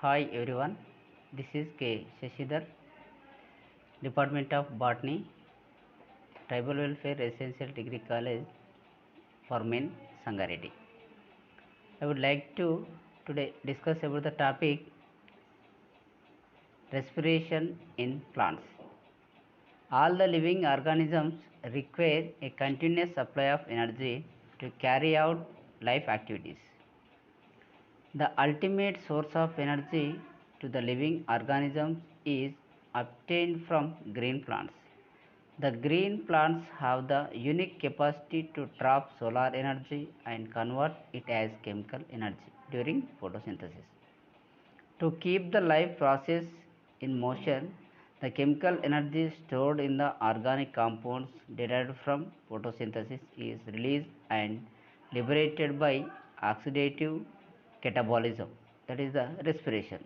Hi everyone, this is K. Shashidhar, Department of Botany, Tribal Welfare Residential Degree College for Men, Sangareddy. I would like to today discuss about the topic respiration in plants. All the living organisms require a continuous supply of energy to carry out life activities. The ultimate source of energy to the living organisms is obtained from green plants. The green plants have the unique capacity to trap solar energy and convert it as chemical energy during photosynthesis. To keep the life process in motion, the chemical energy stored in the organic compounds derived from photosynthesis is released and liberated by oxidative catabolism, that is the respiration.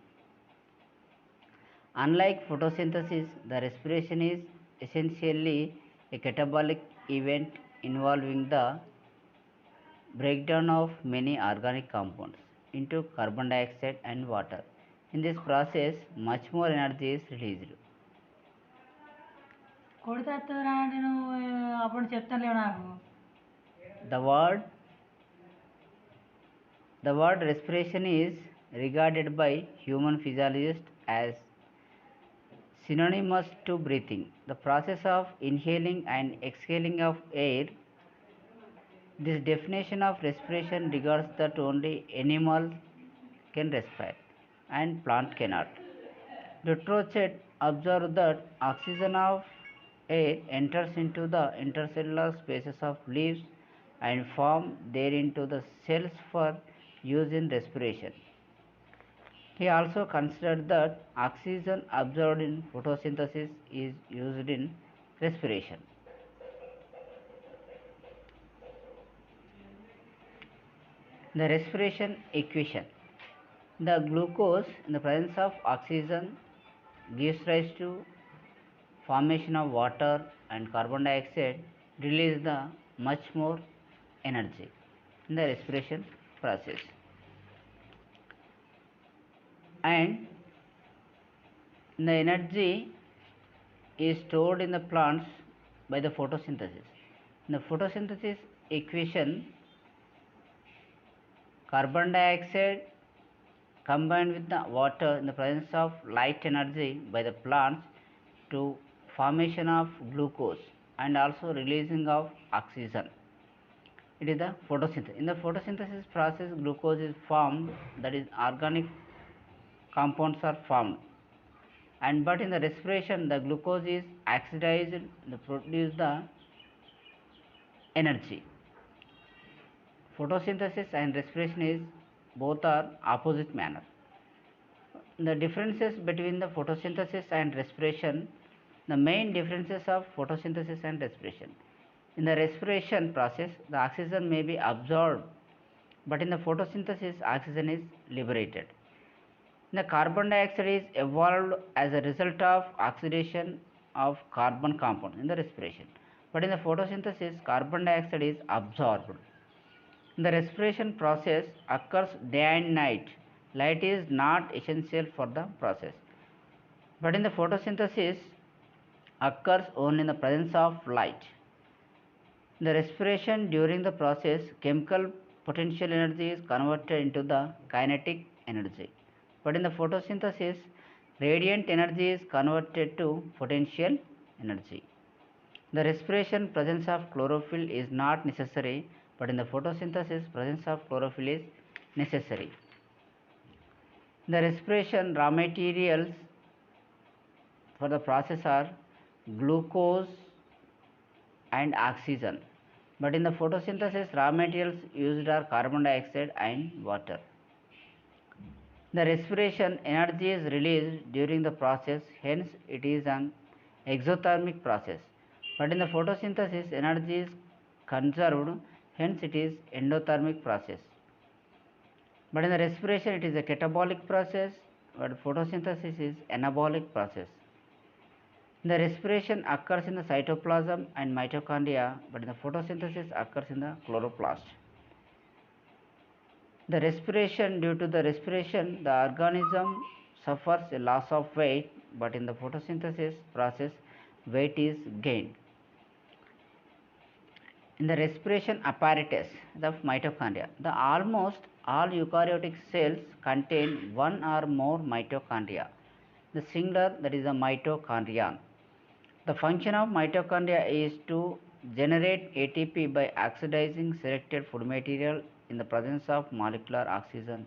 Unlike photosynthesis, the respiration is essentially a catabolic event involving the breakdown of many organic compounds into carbon dioxide and water. In this process, much more energy is released. కొడితే వస్తుందిరా అంటే నువ్వు అప్పుడు చెప్తానులేవు నాకు. The word the word respiration is regarded by human physiologists as synonymous to breathing. The process of inhaling and exhaling of air. This definition of respiration regards that only animals can respire and plant cannot. Dutrochet observed that oxygen of air enters into the intercellular spaces of leaves and form there into the cells for use in respiration. He also considered that oxygen absorbed in photosynthesis is used in respiration. The respiration equation. The glucose in the presence of oxygen gives rise to formation of water and carbon dioxide release the much more energy in the respiration process. And the energy is stored in the plants by the photosynthesis. In the photosynthesis equation, carbon dioxide combined with the water in the presence of light energy by the plants to formation of glucose and also releasing of oxygen. It is the photosynthesis. In the photosynthesis process, glucose is formed, that is organic compounds are formed, and but in the respiration the glucose is oxidized to produce the energy. Photosynthesis and respiration is both are opposite manner. The differences between the photosynthesis and respiration, the main differences of photosynthesis and respiration. In the respiration process, the oxygen may be absorbed, but in the photosynthesis, oxygen is liberated. The carbon dioxide is evolved as a result of oxidation of carbon compound in the respiration, but in the photosynthesis, carbon dioxide is absorbed. The respiration process occurs day and night. Light is not essential for the process, but in the photosynthesis occurs only in the presence of light. The respiration during the process, chemical potential energy is converted into the kinetic energy, but in the photosynthesis, radiant energy is converted to potential energy. The respiration presence of chlorophyll is not necessary, but in the photosynthesis presence of chlorophyll is necessary. The respiration raw materials for the process are glucose and oxygen, but in the photosynthesis raw materials used are carbon dioxide and water. The respiration energy is released during the process, hence it is an exothermic process, but in the photosynthesis energy is conserved, hence it is endothermic process. But in the respiration it is a catabolic process, but photosynthesis is anabolic process. The respiration occurs in the cytoplasm and mitochondria, but in the photosynthesis occurs in the chloroplast. The respiration, due to the respiration, the organism suffers a loss of weight, but in the photosynthesis process, weight is gained. In the respiration apparatus of mitochondria, the almost all eukaryotic cells contain one or more mitochondria. The singular, that is a mitochondrion. The function of mitochondria is to generate ATP by oxidizing selected food material in the presence of molecular oxygen.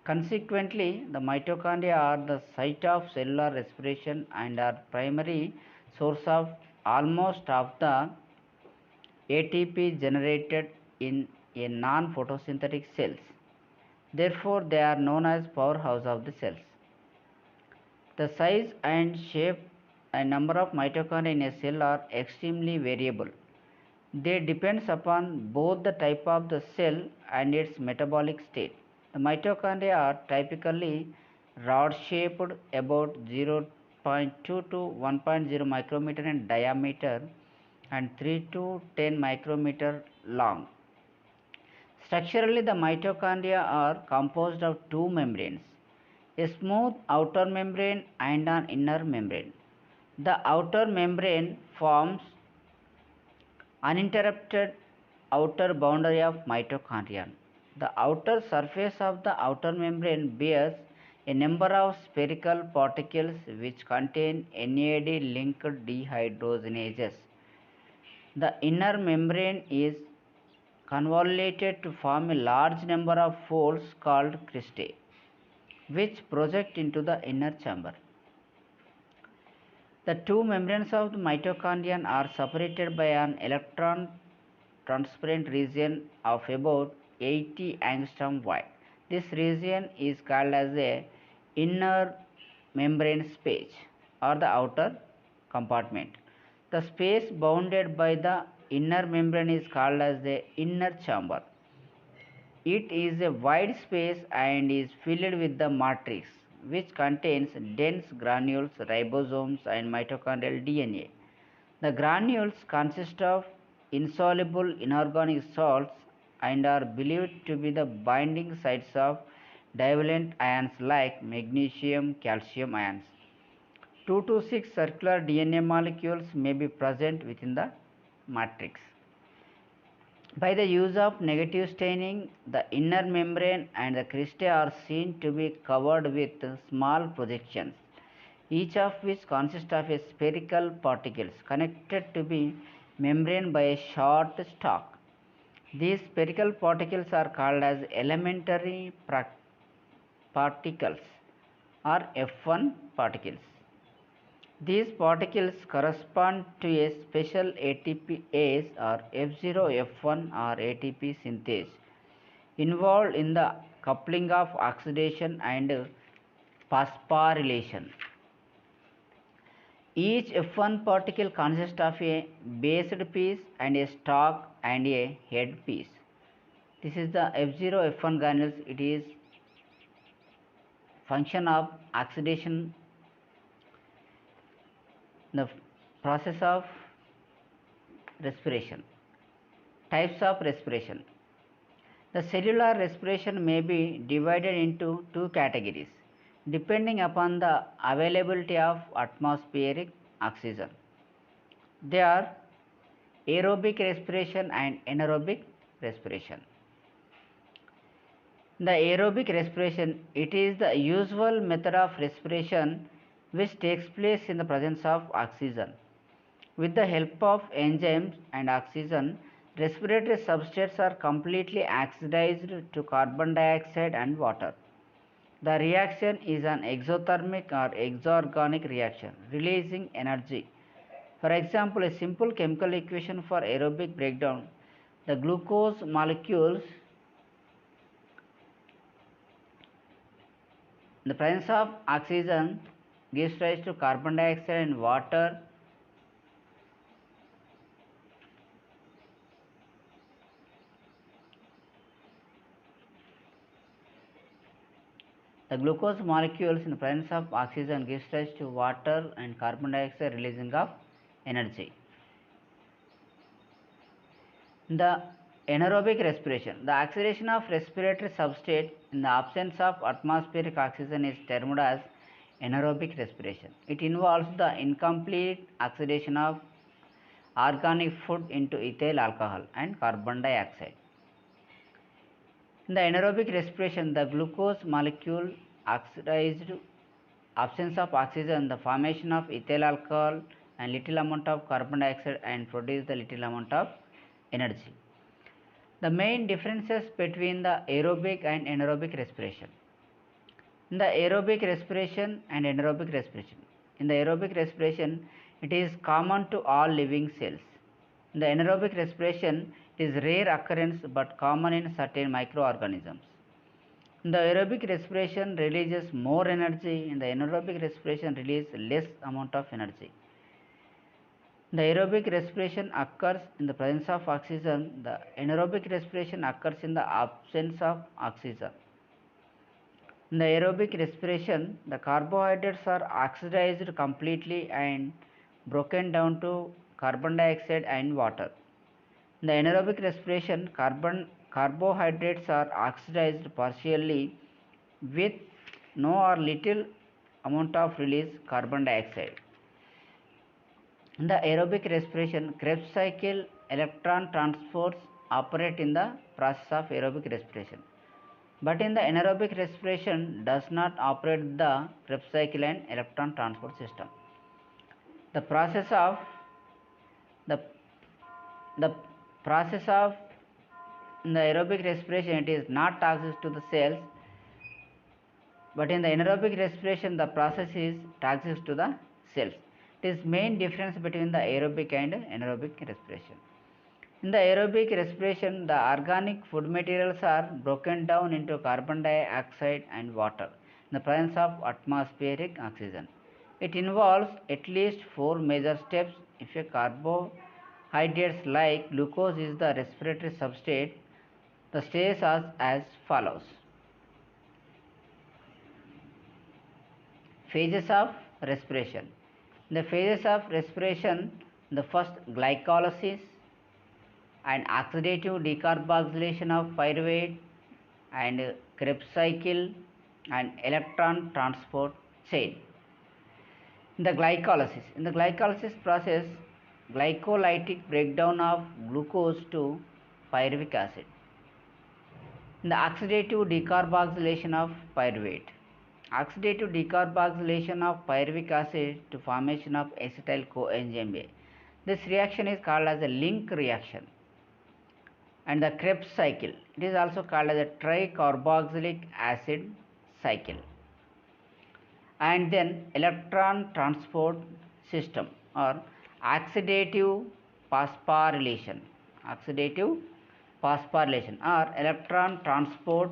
Consequently, the mitochondria are the site of cellular respiration and are primary source of almost of the ATP generated in a non-photosynthetic cells. Therefore, they are known as powerhouse of the cells. The size and shape and number of mitochondria in a cell are extremely variable. They depends upon both the type of the cell and its metabolic state. The mitochondria are typically rod-shaped, about 0.2 to 1.0 micrometer in diameter and 3 to 10 micrometer long. Structurally, the mitochondria are composed of two membranes, a smooth outer membrane and an inner membrane. The outer membrane forms uninterrupted outer boundary of mitochondria. The outer surface of the outer membrane bears a number of spherical particles which contain NAD linked dehydrogenases. The inner membrane is convoluted to form a large number of folds called cristae, which project into the inner chamber. The two membranes of the mitochondrion are separated by an electron transparent region of about 80 angstrom wide. This region is called as a inner membrane space or the outer compartment. The space bounded by the inner membrane is called as the inner chamber. It is a wide space and is filled with the matrix, which contains dense granules, ribosomes, and mitochondrial DNA. The granules consist of insoluble inorganic salts and are believed to be the binding sites of divalent ions like magnesium, calcium ions. 2 to 6 circular DNA molecules may be present within the matrix. By the use of negative staining, the inner membrane and the cristae are seen to be covered with small projections, each of which consists of a spherical particles connected to the membrane by a short stalk. These spherical particles are called as elementary particles or F1 particles. These particles correspond to a special ATPase or F0F1 or ATP synthase involved in the coupling of oxidation and phosphorylation. Each F1 particle consists of a based piece and a stalk and a head piece. This is the F0 F1 granules. It is function of oxidation, the process of respiration. Types of respiration. The cellular respiration may be divided into two categories depending upon the availability of atmospheric oxygen. They are aerobic respiration and anaerobic respiration. The aerobic respiration, it is the usual method of respiration which takes place in the presence of oxygen. With the help of enzymes and oxygen, respiratory substrates are completely oxidized to carbon dioxide and water. The reaction is an exothermic or exorganic reaction, releasing energy. For example, a simple chemical equation for aerobic breakdown, the glucose molecules in the presence of oxygen gives rise to carbon dioxide and water. The glucose molecules in the presence of oxygen gives rise to water and carbon dioxide releasing of energy. The Anaerobic respiration. The oxidation of respiratory substrate in the absence of atmospheric oxygen is termed as anaerobic respiration. It involves the incomplete oxidation of organic food into ethyl alcohol and carbon dioxide. In the anaerobic respiration, the glucose molecule oxidized, absence of oxygen, the formation of ethyl alcohol and little amount of carbon dioxide and produce the little amount of energy. The main differences between the aerobic and anaerobic respiration. In the aerobic respiration and anaerobic respiration. In the aerobic respiration, it is common to all living cells. In the anaerobic respiration, it is rare occurrence but common in certain microorganisms. In the aerobic respiration releases more energy. In the anaerobic respiration releases less amount of energy. The aerobic respiration occurs in the presence of oxygen. The anaerobic respiration occurs in the absence of oxygen. In the aerobic respiration, the carbohydrates are oxidized completely and broken down to carbon dioxide and water. In the anaerobic respiration, carbohydrates are oxidized partially with no or little amount of release carbon dioxide. In the aerobic respiration, Krebs cycle electron transports operate in the process of aerobic respiration. But in the anaerobic respiration does not operate the Krebs cycle and electron transport system. The process of the process of in the aerobic respiration, it is not toxic to the cells, but in the anaerobic respiration the process is toxic to the cells. It is main difference between the aerobic and anaerobic respiration. In the aerobic respiration, the organic food materials are broken down into carbon dioxide and water in the presence of atmospheric oxygen. It involves at least 4 major steps. If a carbohydrates like glucose is the respiratory substrate, the steps are as follows. Phases of respiration. In the phases of respiration, the first glycolysis and oxidative decarboxylation of pyruvate and Krebs cycle and electron transport chain. In the glycolysis process, glycolytic breakdown of glucose to pyruvic acid. In the oxidative decarboxylation of pyruvate. Oxidative decarboxylation of pyruvic acid to formation of acetyl coenzyme A. This reaction is called as a link reaction. And the Krebs cycle, it is also called as a tricarboxylic acid cycle. And then electron transport system or oxidative phosphorylation or electron transport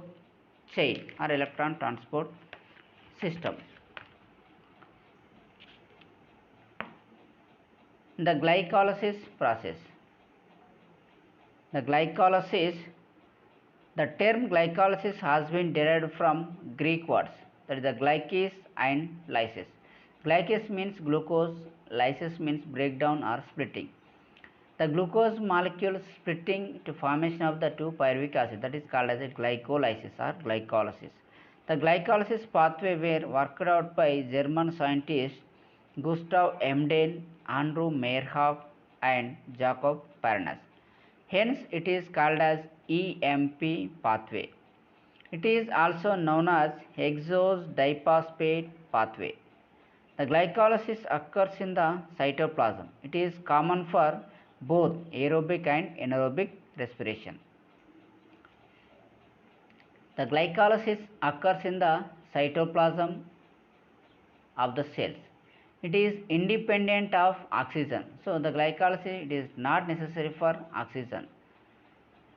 chain or electron transport system. The glycolysis process. The term glycolysis has been derived from Greek words, that is the glykes and lysis. Glykes means glucose, lysis means breakdown or splitting. The glucose molecule splitting to formation of the 2-pyruvic acid, that is called as a glycolysis or glycolysis. The glycolysis pathway were worked out by German scientists Gustav Emden, Andrew Meyerhoff and Jacob Parnas. Hence, it is called as EMP pathway. It is also known as hexose diphosphate pathway. The glycolysis occurs in the cytoplasm. It is common for both aerobic and anaerobic respiration. The glycolysis occurs in the cytoplasm of the cells. It is independent of oxygen. So, the glycolysis, it is not necessary for oxygen.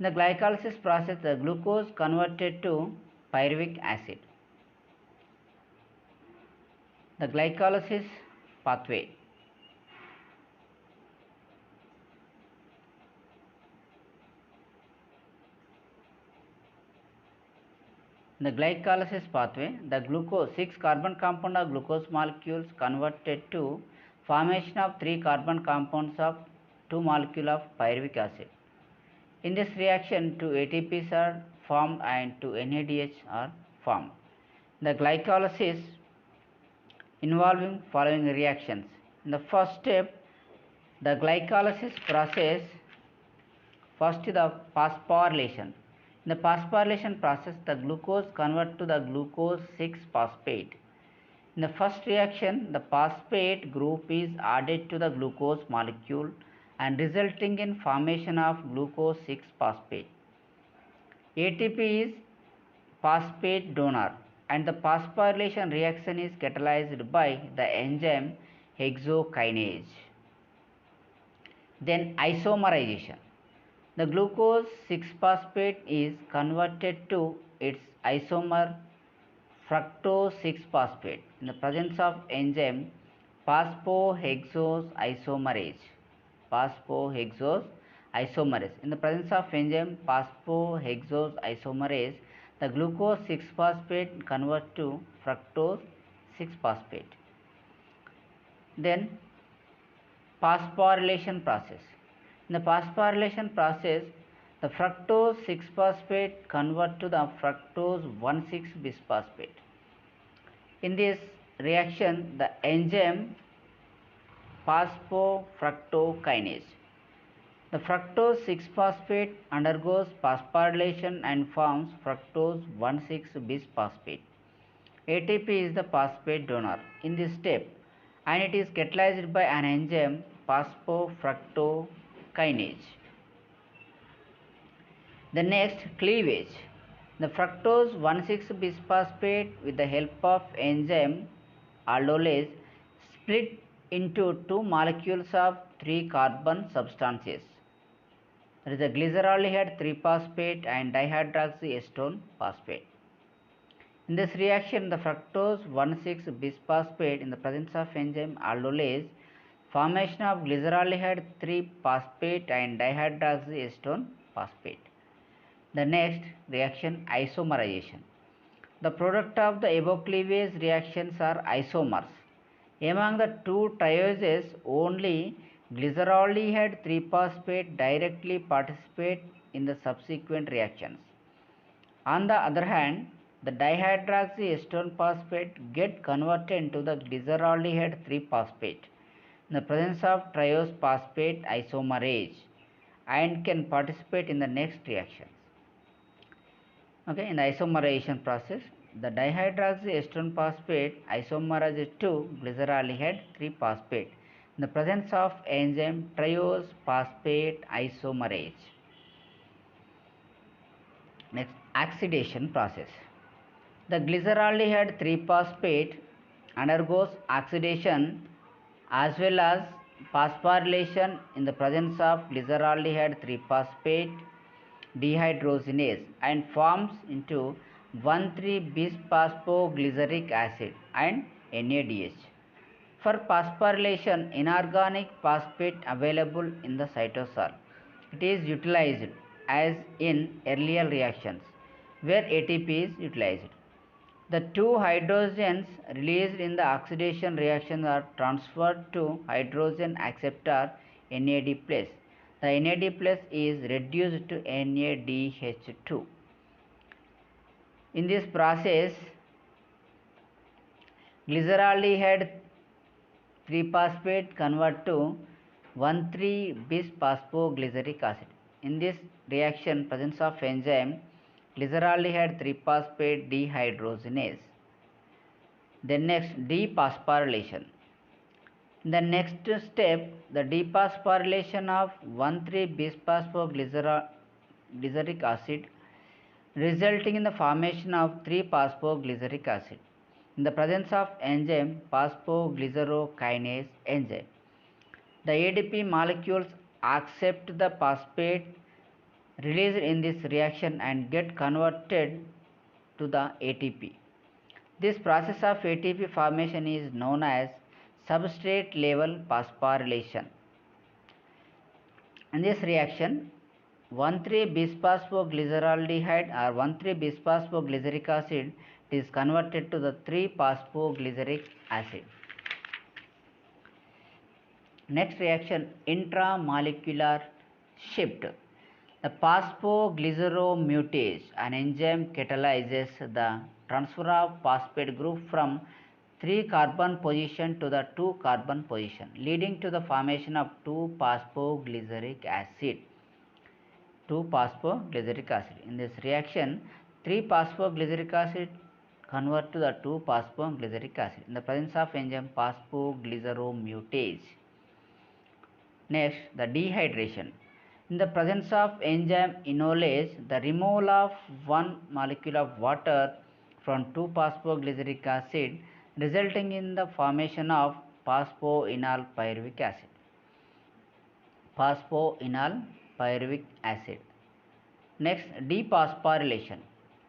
In the glycolysis process, the glucose converted to pyruvic acid. The glycolysis pathway. The glycolysis pathway, the glucose 6 carbon compound of glucose molecules converted to formation of 3 carbon compounds of 2 molecule of pyruvic acid. In this reaction, two ATPs are formed and two NADH are formed. The glycolysis involving following reactions. In the first step, the glycolysis process, first is the phosphorylation. In the phosphorylation process, the glucose convert to the glucose 6-phosphate. In the first reaction, the phosphate group is added to the glucose molecule and resulting in formation of glucose 6-phosphate. ATP is phosphate donor and the phosphorylation reaction is catalyzed by the enzyme hexokinase. Then isomerization. The glucose 6-phosphate is converted to its isomer fructose 6-phosphate in the presence of enzyme phosphohexose isomerase. Phosphohexose isomerase. In the presence of enzyme phosphohexose isomerase, the glucose 6-phosphate convert to fructose 6-phosphate. Then phosphorylation process. In the phosphorylation process, the fructose 6-phosphate convert to the fructose 1,6-bisphosphate. In this reaction, the enzyme phosphofructokinase. The fructose 6-phosphate undergoes phosphorylation and forms fructose 1,6-bisphosphate. ATP is the phosphate donor in this step and it is catalyzed by an enzyme phosphofructokinase. The next, cleavage. The fructose 1,6-bisphosphate with the help of enzyme aldolase split into two molecules of 3-carbon substances. That is the glyceraldehyde 3-phosphate and dihydroxyacetone phosphate. In this reaction, the fructose 1,6-bisphosphate in the presence of enzyme aldolase formation of glyceraldehyde 3-phosphate and dihydroxyacetone phosphate. The next reaction, isomerization. The product of the above cleavage reactions are isomers. Among the two trioses, only glyceraldehyde 3-phosphate directly participate in the subsequent reactions. On the other hand, the dihydroxyacetone phosphate get converted into the glyceraldehyde 3-phosphate in the presence of triose phosphate isomerase and can participate in the next reactions. Okay, in the isomerization process, the dihydroxyacetone phosphate isomerizes to glyceraldehyde 3-phosphate in the presence of enzyme triose phosphate isomerase. Next, oxidation process. The glyceraldehyde 3-phosphate undergoes oxidation as well as phosphorylation in the presence of glyceraldehyde 3-phosphate dehydrogenase and forms into 1,3-bisphosphoglyceric acid and NADH. For phosphorylation, inorganic phosphate available in the cytosol. It is utilized as in earlier reactions where ATP is utilized. The two hydrogens released in the oxidation reaction are transferred to hydrogen acceptor NAD+. The NAD+ is reduced to NADH2. In this process, glyceraldehyde 3-phosphate convert to 1,3-bisphosphoglyceric acid. In this reaction, presence of enzyme glyceraldehyde 3-phosphate dehydrogenase. Then next, dephosphorylation. In the next step, the dephosphorylation of 1,3-bisphosphoglyceric acid resulting in the formation of 3-phosphoglyceric acid in the presence of enzyme phosphoglycerokinase enzyme. The ADP molecules accept the phosphate released in this reaction and get converted to the ATP. This process of ATP formation is known as substrate level phosphorylation. In this reaction, 1,3-bisphosphoglyceraldehyde or 1,3-bisphosphoglyceric acid is converted to the 3-phosphoglyceric acid. Next reaction, intramolecular shift. The phosphoglyceromutase, an enzyme catalyzes the transfer of phosphate group from 3 carbon position to the 2 carbon position, leading to the formation of 2-phosphoglyceric acid. 2-phosphoglyceric acid. In this reaction, 3-phosphoglyceric acid convert to the 2-phosphoglyceric acid in the presence of enzyme phosphoglyceromutase. Next, the dehydration. In the presence of enzyme enolase, the removal of one molecule of water from 2-phosphoglyceric acid, resulting in the formation of phosphoenol pyruvic acid. Phosphoenol pyruvic acid. Next, dephosphorylation.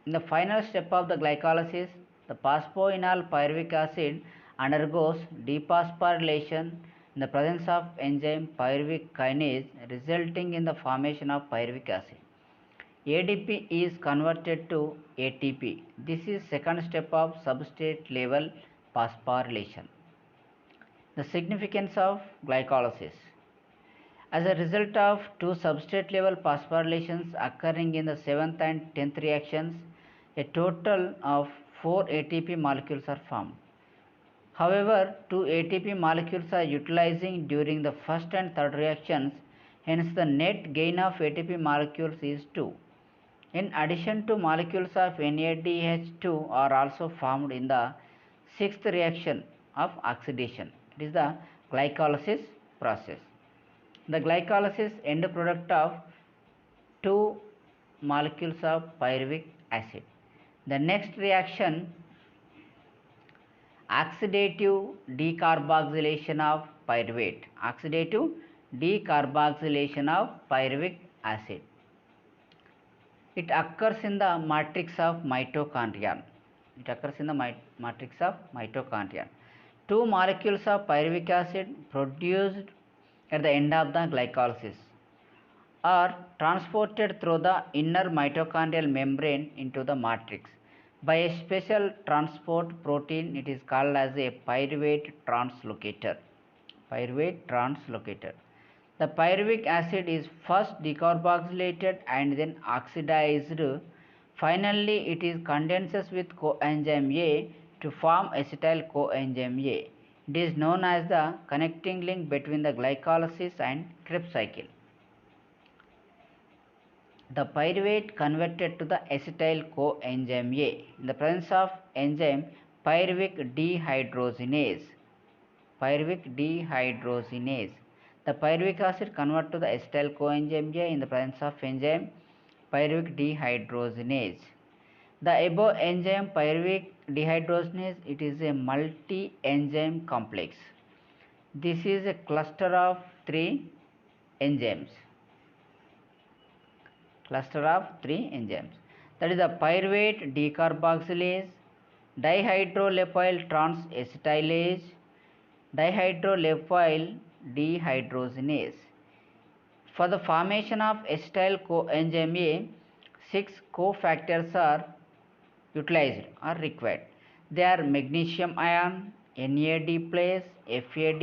In the final step of the glycolysis, the phosphoenol pyruvic acid undergoes dephosphorylation in the presence of enzyme pyruvic kinase, resulting in the formation of pyruvic acid. ADP is converted to ATP. This is second step of substrate level phosphorylation. The significance of glycolysis. As a result of 2 substrate level phosphorylations occurring in the 7th and 10th reactions, a total of 4 ATP molecules are formed. However, 2 ATP molecules are utilizing during the first and third reactions, hence the net gain of ATP molecules is 2. In addition to molecules of NADH2 are also formed in the 6th reaction of oxidation. It is the glycolysis process. The glycolysis end product of 2 molecules of pyruvic acid. The next reaction, oxidative decarboxylation of pyruvate. Oxidative decarboxylation of pyruvic acid. It occurs in the matrix of mitochondria. Two molecules of pyruvic acid produced at the end of the glycolysis are transported through the inner mitochondrial membrane into the matrix by a special transport protein. It is called as a pyruvate translocator. The pyruvic acid is first decarboxylated and then oxidized. Finally, it is condenses with coenzyme A to form acetyl coenzyme A. It is known as the connecting link between the glycolysis and Krebs cycle. The pyruvate converted to the acetyl coenzyme A in the presence of enzyme pyruvic dehydrogenase. The pyruvic acid convert to the acetyl coenzyme A in the presence of enzyme pyruvic dehydrogenase. The above enzyme pyruvic dehydrogenase, it is a multi-enzyme complex. This is a cluster of 3 enzymes. That is the pyruvate decarboxylase, dihydrolepyl transacetylase, dihydrolepyl dehydrogenase. For the formation of acetyl coenzyme A, 6 cofactors are utilized or required. They are magnesium ion, NAD+, FAD+,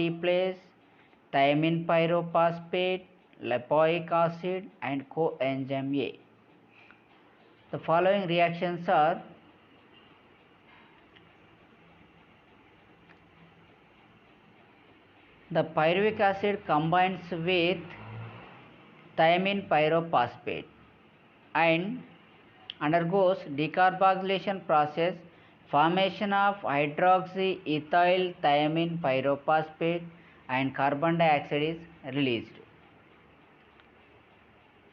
thiamine pyrophosphate, lipoic acid and coenzyme A. The following reactions are the pyruvic acid combines with thiamine pyrophosphate and undergoes decarboxylation process, formation of hydroxyethyl thiamine pyrophosphate and carbon dioxide is released.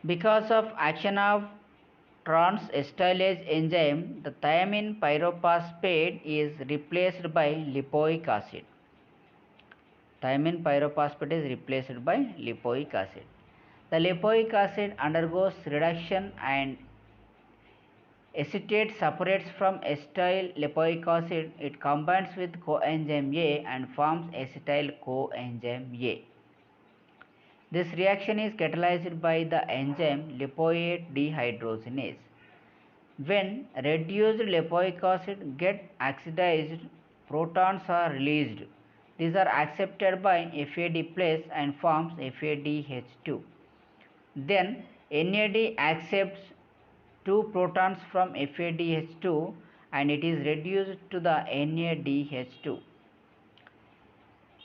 Because of action of transacetylase enzyme, the thiamine pyrophosphate is replaced by lipoic acid. The lipoic acid undergoes reduction and acetate separates from acetyl lipoic acid. It combines with coenzyme A and forms acetyl coenzyme A. This reaction is catalyzed by the enzyme lipoate dehydrogenase. When reduced lipoic acid gets oxidized, protons are released. These are accepted by FAD+ and forms FADH2. Then NAD accepts 2 protons from FADH2 and it is reduced to the NADH2.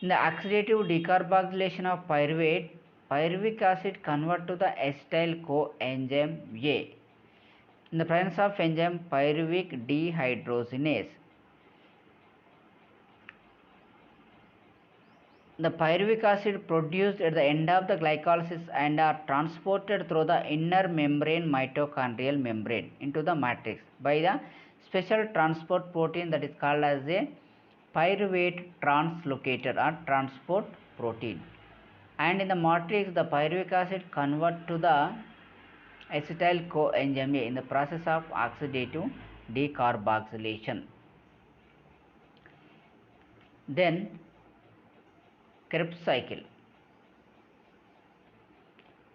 In the oxidative decarboxylation of pyruvate, pyruvic acid convert to the acetyl coenzyme A in the presence of enzyme pyruvic dehydrogenase. The pyruvic acid produced at the end of the glycolysis and are transported through the inner membrane mitochondrial membrane into the matrix by the special transport protein that is called as a pyruvate translocator or transport protein. And in the matrix, the pyruvic acid convert to the acetyl coenzyme A in the process of oxidative decarboxylation. Then Krebs cycle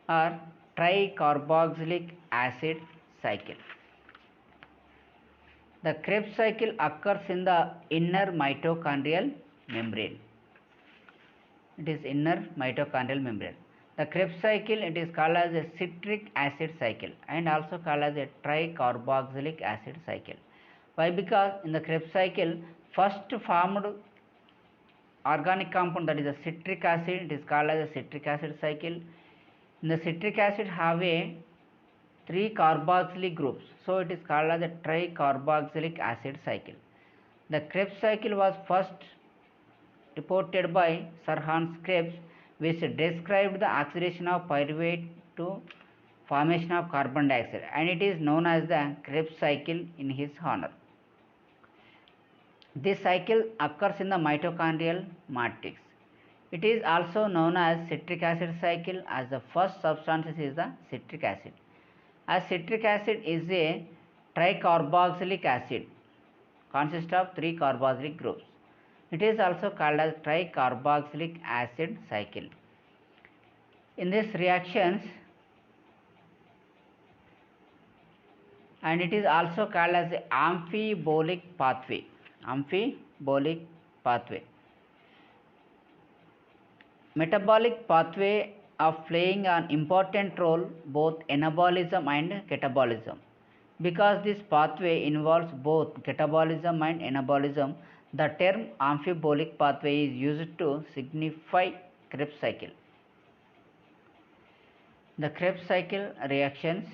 or tricarboxylic acid cycle. The Krebs cycle occurs in the inner mitochondrial membrane. It is inner mitochondrial membrane. The Krebs cycle, it is called as a citric acid cycle and also called as a tricarboxylic acid cycle. Why? Because in the Krebs cycle, first formed organic compound, that is a citric acid, it is called as a citric acid cycle. In the citric acid have a 3 carboxylic groups, so it is called as a tricarboxylic acid cycle. The Krebs cycle was first reported by Sir Hans Krebs, which described the oxidation of pyruvate to formation of carbon dioxide, and it is known as the Krebs cycle in his honor. This cycle occurs in the mitochondrial matrix. It is also known as citric acid cycle, as the first substance is the citric acid. As citric acid is a tricarboxylic acid, consists of 3 carboxylic groups. It is also called as tricarboxylic acid cycle. In these reactions, and it is also called as the amphibolic pathway. Amphibolic pathway. Metabolic pathway of playing an important role both anabolism and catabolism. Because this pathway involves both catabolism and anabolism, the term amphibolic pathway is used to signify Krebs cycle. The Krebs cycle reactions.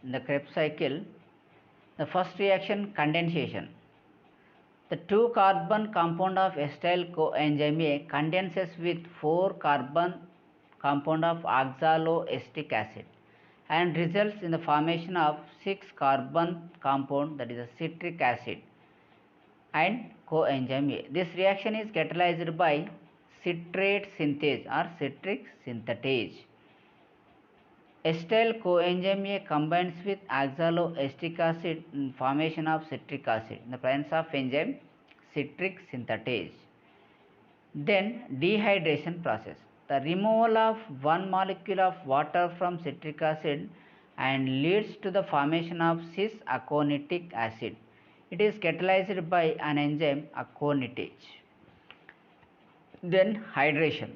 In the Krebs cycle, the first reaction, condensation. The 2 carbon compound of acetyl coenzyme A condenses with 4 carbon compound of oxaloacetic acid and results in the formation of 6 carbon compound, that is a citric acid and coenzyme A. This reaction is catalyzed by citrate synthase or citric synthetase. Acetyl coenzyme A combines with oxaloacetic acid in formation of citric acid in the presence of enzyme citric synthetase. Then dehydration process. The removal of one molecule of water from citric acid and leads to the formation of cis-aconitic acid. It is catalyzed by an enzyme aconitase. Then hydration.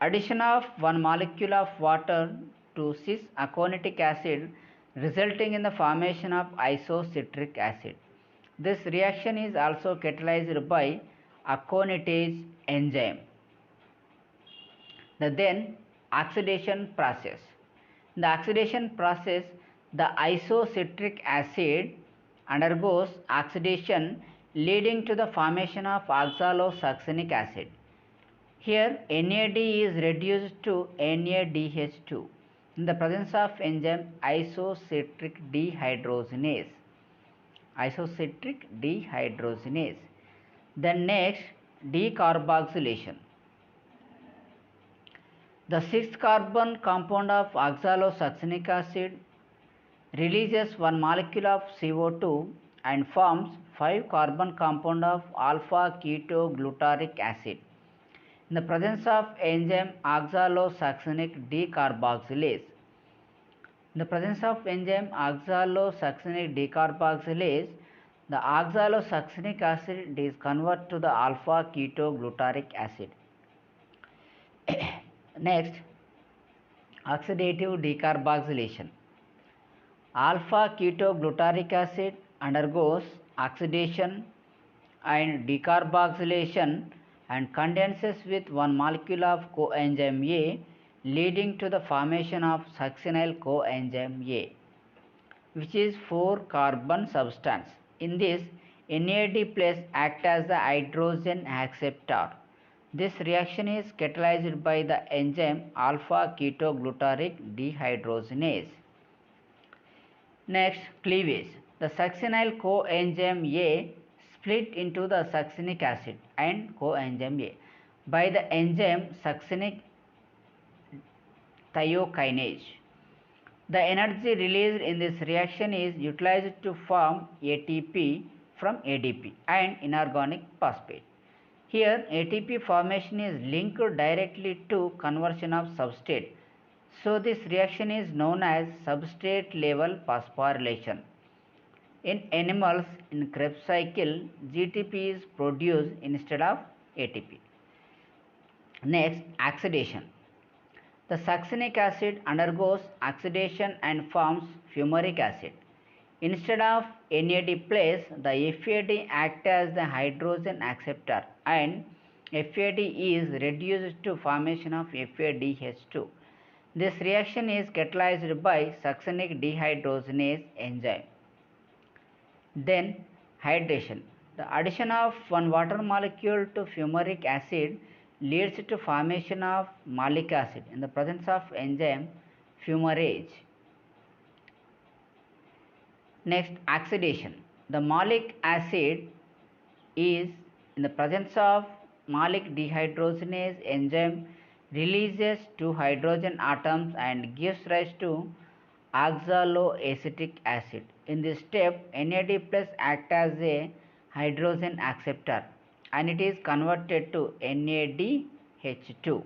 Addition of one molecule of water to cis-aconitic acid resulting in the formation of isocitric acid. This reaction is also catalyzed by aconitase enzyme. Then oxidation process. In the oxidation process, the isocitric acid undergoes oxidation leading to the formation of oxalosuccinic acid. Here NAD is reduced to NADH2 in the presence of enzyme isocitric dehydrogenase. Then next, decarboxylation. The 6th carbon compound of oxalosuccinic acid releases one molecule of CO2 and forms 5 carbon compound of alpha ketoglutaric acid in the presence of enzyme oxalosuccinic decarboxylase. In the presence of enzyme oxalosuccinic decarboxylase, the oxalosuccinic acid is converted to the alpha ketoglutaric acid. Next, oxidative decarboxylation. Alpha ketoglutarate acid undergoes oxidation and decarboxylation and condenses with one molecule of coenzyme A, leading to the formation of succinyl coenzyme A, which is 4-carbon substance. In this, NAD plus acts as the hydrogen acceptor. This reaction is catalyzed by the enzyme alpha ketoglutarate dehydrogenase. Next, cleavage. The succinyl coenzyme A split into the succinic acid and coenzyme A by the enzyme succinic thiokinase. The energy released in this reaction is utilized to form ATP from ADP and inorganic phosphate. Here, ATP formation is linked directly to conversion of substrate. So, this reaction is known as substrate level phosphorylation. In animals, in Krebs cycle, GTP is produced instead of ATP. Next, oxidation. The succinic acid undergoes oxidation and forms fumaric acid. Instead of NAD+, the FAD acts as the hydrogen acceptor and FAD is reduced to formation of FADH2. This reaction is catalyzed by succinic dehydrogenase enzyme. Then hydration. The addition of one water molecule to fumaric acid leads to formation of malic acid in the presence of enzyme fumarase. Next, oxidation. The malic acid is in the presence of malic dehydrogenase enzyme releases two hydrogen atoms and gives rise to oxaloacetic acid. In this step, NAD plus acts as a hydrogen acceptor and it is converted to NADH2.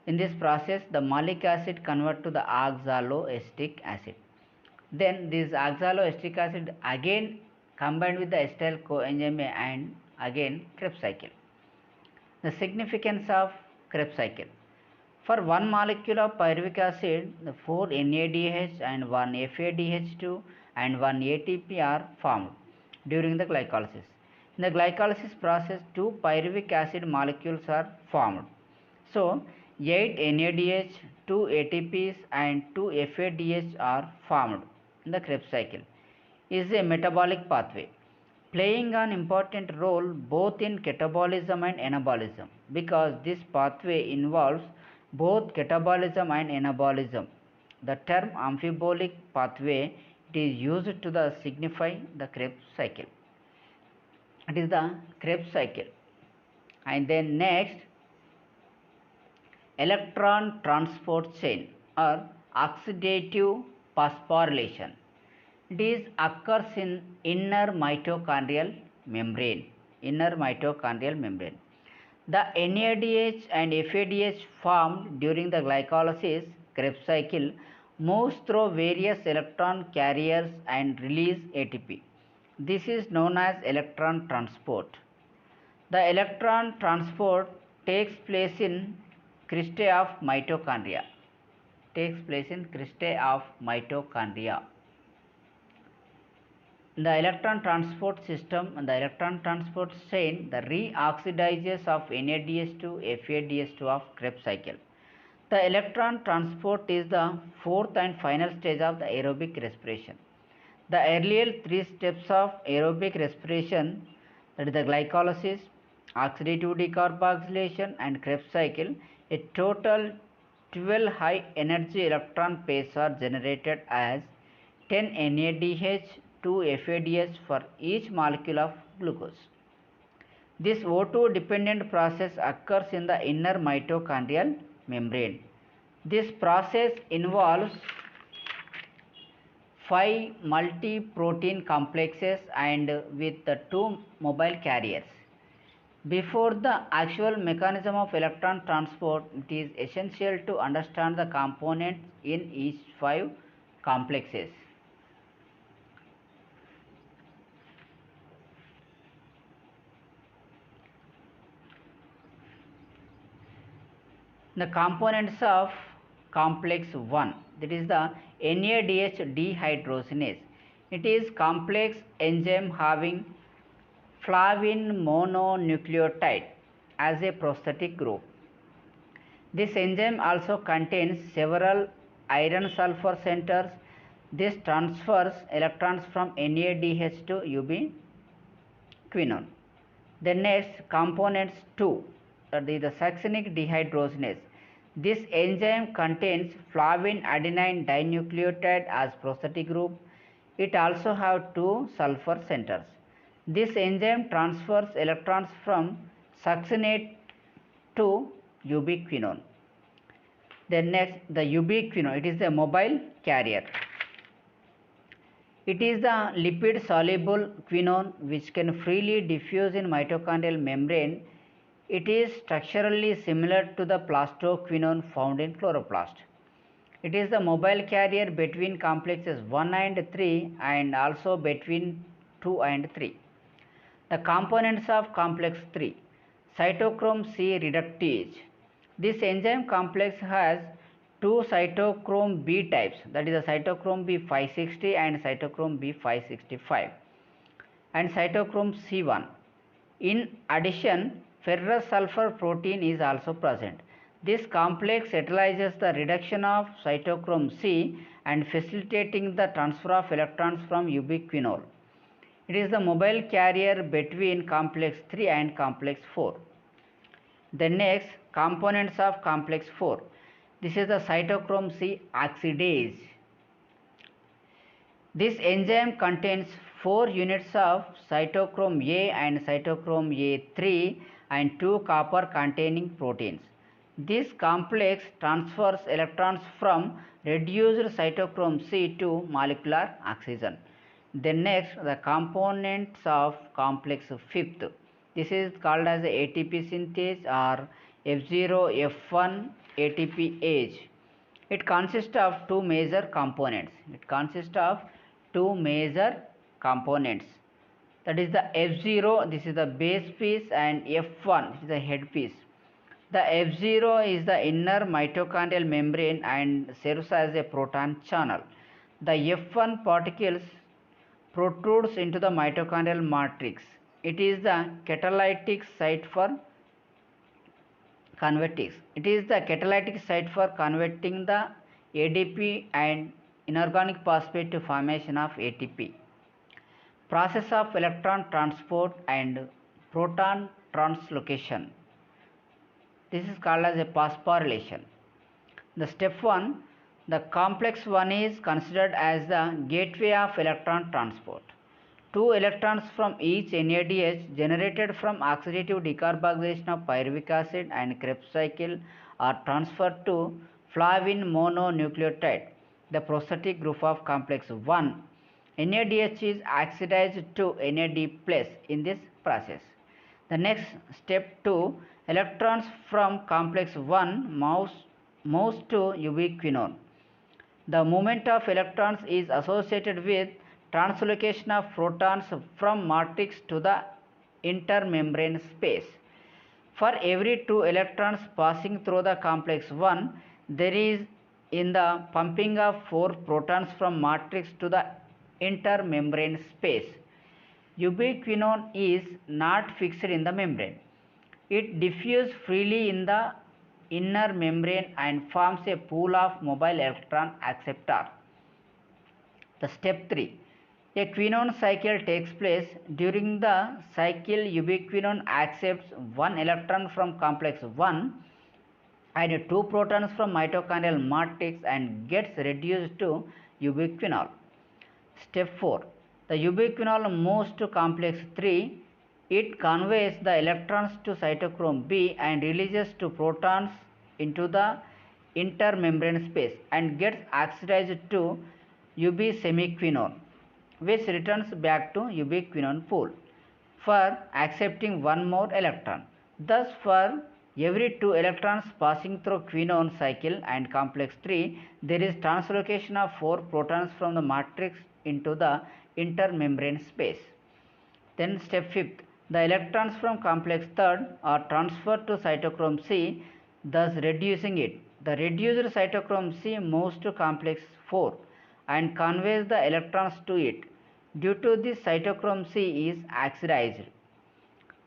In this process, the malic acid converts to the oxaloacetic acid. Then this oxaloacetic acid again combined with the acetyl coenzyme A and again Krebs cycle. The significance of Krebs cycle. For one molecule of pyruvic acid, the 4 NADH and 1 FADH2 and 1 ATP are formed during the glycolysis. In the glycolysis process, 2 pyruvic acid molecules are formed. So, 8 NADH, 2 ATPs and 2 FADH are formed in the Krebs cycle. It is a metabolic pathway playing an important role both in catabolism and anabolism because this pathway involves both catabolism and anabolism. The term amphibolic pathway it is used to signify the Krebs cycle. It is the Krebs cycle. And then next, electron transport chain or oxidative phosphorylation. This occurs in inner mitochondrial membrane. Inner mitochondrial membrane. The NADH and FADH formed during the glycolysis Krebs cycle moves through various electron carriers and release ATP. This is known as electron transport. The electron transport takes place in cristae of mitochondria. In the electron transport system and the electron transport chain, the reoxidizes of NADH to FADH2 of Krebs cycle. The electron transport is the fourth and final stage of the aerobic respiration. The earlier 3 steps of aerobic respiration, that is the glycolysis, oxidative decarboxylation and Krebs cycle, a total 12 high energy electron pairs are generated as 10 NADH, 2 FADH for each molecule of glucose. This O2 dependent process occurs in the inner mitochondrial membrane. This process involves 5 multi-protein complexes and with the 2 mobile carriers. Before the actual mechanism of electron transport, it is essential to understand the components in each 5 complexes. The components of complex 1, that is the NADH dehydrogenase. It is complex enzyme having flavin mononucleotide as a prosthetic group. This enzyme also contains several iron sulfur centers. This transfers electrons from NADH to ubiquinone. The next components 2, that is the succinic dehydrogenase. This enzyme contains flavin adenine dinucleotide as prosthetic group. It also has 2 sulfur centers. This enzyme transfers electrons from succinate to ubiquinone. Then next, the ubiquinone, it is the mobile carrier. It is the lipid soluble quinone which can freely diffuse in mitochondrial membrane. It is structurally similar to the plastoquinone found in chloroplast. It is the mobile carrier between complexes 1 and 3 and also between 2 and 3. The components of complex 3, cytochrome C reductase. This enzyme complex has 2 cytochrome B types, that is the cytochrome B560 and cytochrome B565 and cytochrome C1. In addition, ferrous sulfur protein is also present. This complex catalyzes the reduction of cytochrome C and facilitating the transfer of electrons from ubiquinol. It is the mobile carrier between complex 3 and complex 4. The next, components of complex 4. This is the cytochrome C oxidase. This enzyme contains 4 units of cytochrome A and cytochrome A3 and 2 copper containing proteins. This complex transfers electrons from reduced cytochrome C to molecular oxygen. Then next, the components of complex 5th. This is called as ATP synthase or F0 F1 ATPase. It consists of 2 major components. That is the F0, this is the base piece, and F1, this is the head piece. The F0 is the inner mitochondrial membrane and serves as a proton channel. The F1 particles protrudes into the mitochondrial matrix. It is the catalytic site for converting the ADP and inorganic phosphate to formation of ATP. Process of electron transport and proton translocation. This is called as a phosphorylation. The step 1, the complex 1 is considered as the gateway of electron transport. 2 electrons from each NADH generated from oxidative decarboxylation of pyruvic acid and Krebs cycle are transferred to flavin mononucleotide, the prosthetic group of complex 1. NADH is oxidized to NAD+ in this process. The next, step 2, electrons from complex 1 moves to ubiquinone. The movement of electrons is associated with translocation of protons from matrix to the intermembrane space. For every 2 electrons passing through the complex 1, there is in the pumping of 4 protons from matrix to the intermembrane space. Ubiquinone is not fixed in the membrane. It diffuses freely in the inner membrane and forms a pool of mobile electron acceptor. The step 3, a quinone cycle takes place. During the cycle, ubiquinone accepts 1 electron from complex 1 and 2 protons from mitochondrial matrix and gets reduced to ubiquinol. Step 4, the ubiquinol moves to complex 3. It conveys the electrons to cytochrome B and releases 2 protons into the intermembrane space and gets oxidized to ubisemiquinone, which returns back to ubiquinone pool for accepting 1 more electron. Thus, for every 2 electrons passing through quinone cycle and complex 3, there is translocation of 4 protons from the matrix into the intermembrane space. Then step 5th, the electrons from complex 3 are transferred to cytochrome C. thus reducing it. The reduced cytochrome C moves to complex 4 and conveys the electrons to it. Due to this, cytochrome C is oxidized.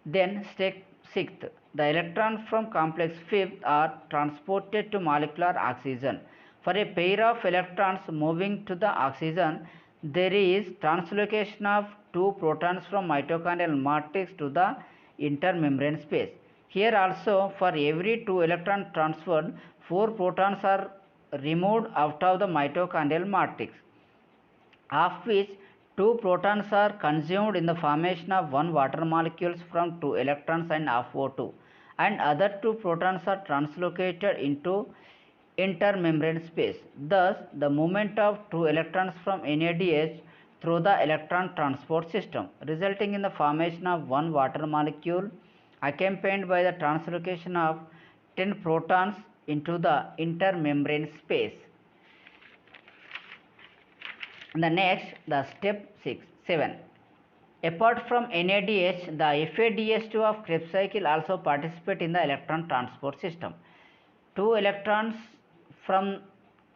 Then step 6th, the electrons from complex 5th are transported to molecular oxygen. For a pair of electrons moving to the oxygen, there is translocation of 2 protons from mitochondrial matrix to the intermembrane space. Here also, for every 2 electrons transferred, 4 protons are removed out of the mitochondrial matrix, of which 2 protons are consumed in the formation of 1 water molecules from 2 electrons and of O2, and other 2 protons are translocated into intermembrane space. Thus, the movement of 2 electrons from NADH through the electron transport system, resulting in the formation of 1 water molecule accompanied by the translocation of 10 protons into the intermembrane space. The next, the step 7. Apart from NADH, the FADH2 of Krebs cycle also participate in the electron transport system. 2 electrons from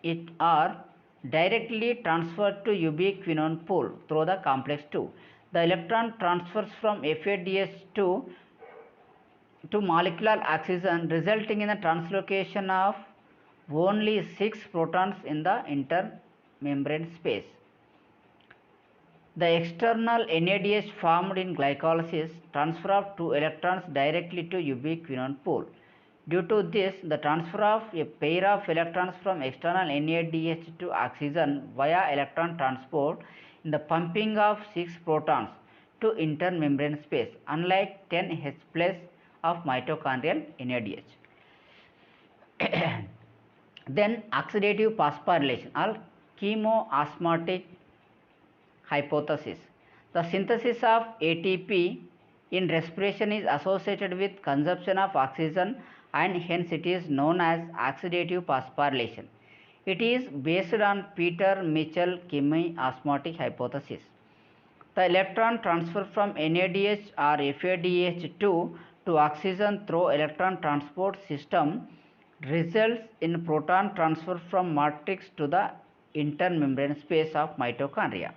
it are directly transferred to ubiquinone pool through the complex 2. The electron transfers from FADH2 to molecular oxygen, resulting in the translocation of only 6 protons in the intermembrane space. The external NADH formed in glycolysis transfer of 2 electrons directly to ubiquinone pool. Due to this, the transfer of a pair of electrons from external NADH to oxygen via electron transport in the pumping of 6 protons to intermembrane space, unlike 10H plus of mitochondrial NADH. Then oxidative phosphorylation or chemoosmotic hypothesis. The synthesis of ATP in respiration is associated with consumption of oxygen, and hence it is known as oxidative phosphorylation. It is based on Peter Mitchell chemoosmotic hypothesis. The electron transfer from NADH or FADH2 to oxygen through electron transport system results in proton transfer from matrix to the intermembrane space of mitochondria.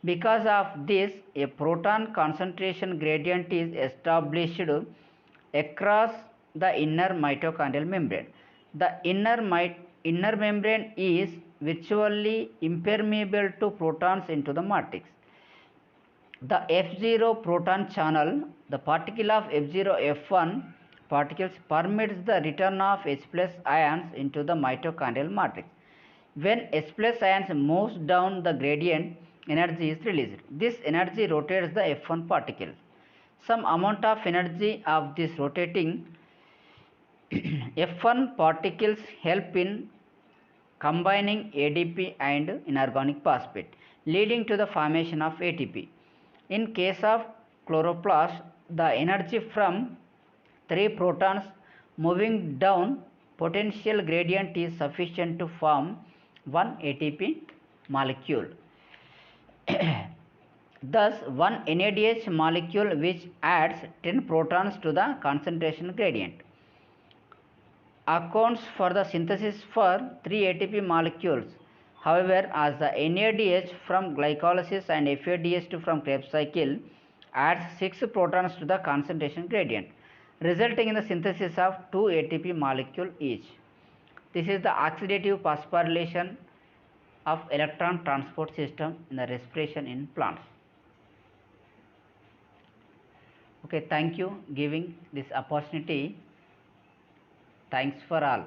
Because of this, a proton concentration gradient is established across the inner mitochondrial membrane. The inner membrane is virtually impermeable to protons into the matrix. The F0 proton channel, the particle of F0 F1 particles permits the return of H plus ions into the mitochondrial matrix. When H plus ions moves down, the gradient energy is released. This energy rotates the F1 particle. Some amount of energy of this rotating F1 particles help in combining ADP and inorganic phosphate, leading to the formation of ATP. In case of chloroplast, the energy from 3 protons moving down potential gradient is sufficient to form 1 ATP molecule. Thus, one NADH molecule which adds 10 protons to the concentration gradient accounts for the synthesis for 3 ATP molecules. However, as the NADH from glycolysis and FADH2 from Krebs cycle adds 6 protons to the concentration gradient, resulting in the synthesis of 2 ATP molecule each. This is the oxidative phosphorylation of electron transport system in the respiration in plants. Okay, thank you giving this opportunity. Thanks for all.